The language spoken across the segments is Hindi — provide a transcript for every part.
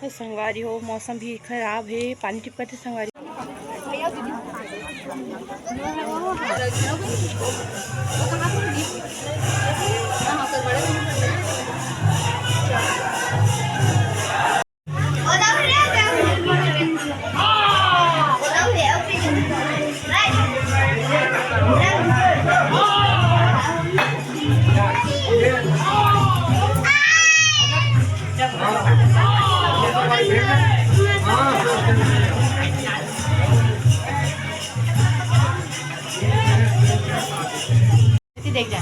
संगवारी हो मौसम भी खराब है, पानी टिपकत है संगवारी। देख जा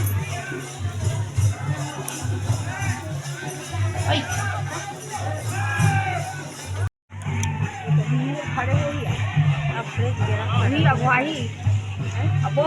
अगवाही अब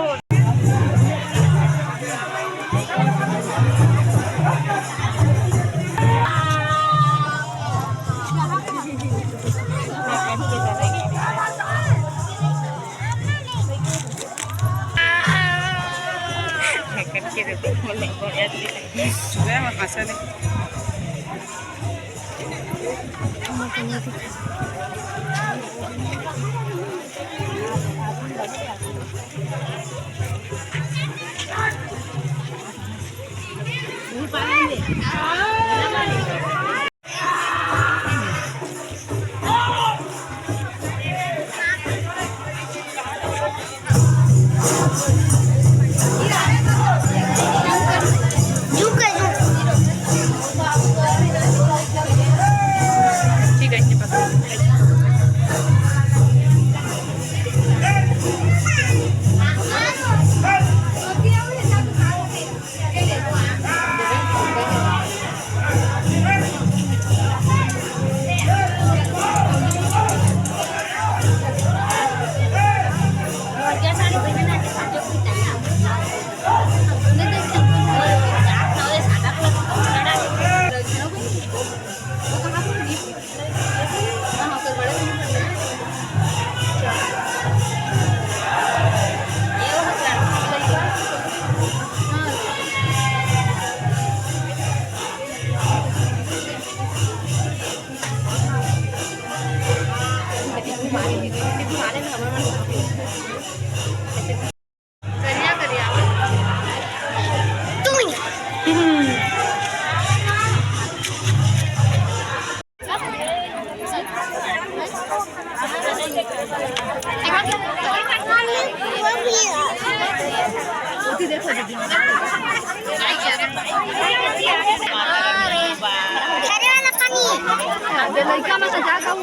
लड़का में जागा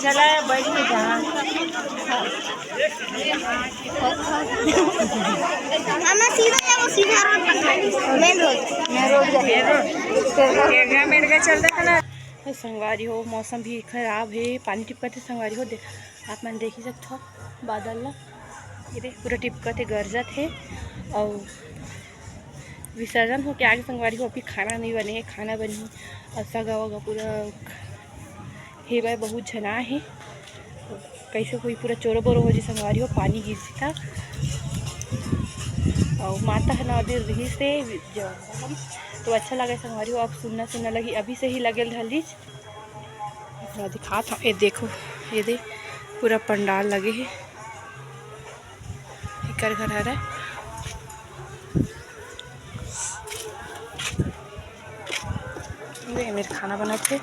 चला बैठ के जहाँ सीधा रोड चल रहा है ना। संगवारी हो मौसम भी खराब है, पानी टिपकत है संगवारी हो। आप मन देख ही सकते हो बादल ला, ये पूरा टिपकत है, गरजत है। और विसर्जन हो के आगे संगवारी हो अभी खाना नहीं बने है, खाना बनी और सगा वगा पूरा हे भाई बहुत झना है। कैसे कोई पूरा चोरो बोरो हो जी संगवारी हो, पानी गिर था और माता है ना अभी रही से तो अच्छा लगे संगवारी हो। अब सुनना लगी अभी से ही लगे ढलीज दिखा था। ये देखो ये दे पूरा पंडाल लगे है, कर घर आ रहा है। मेरे खाना बनाते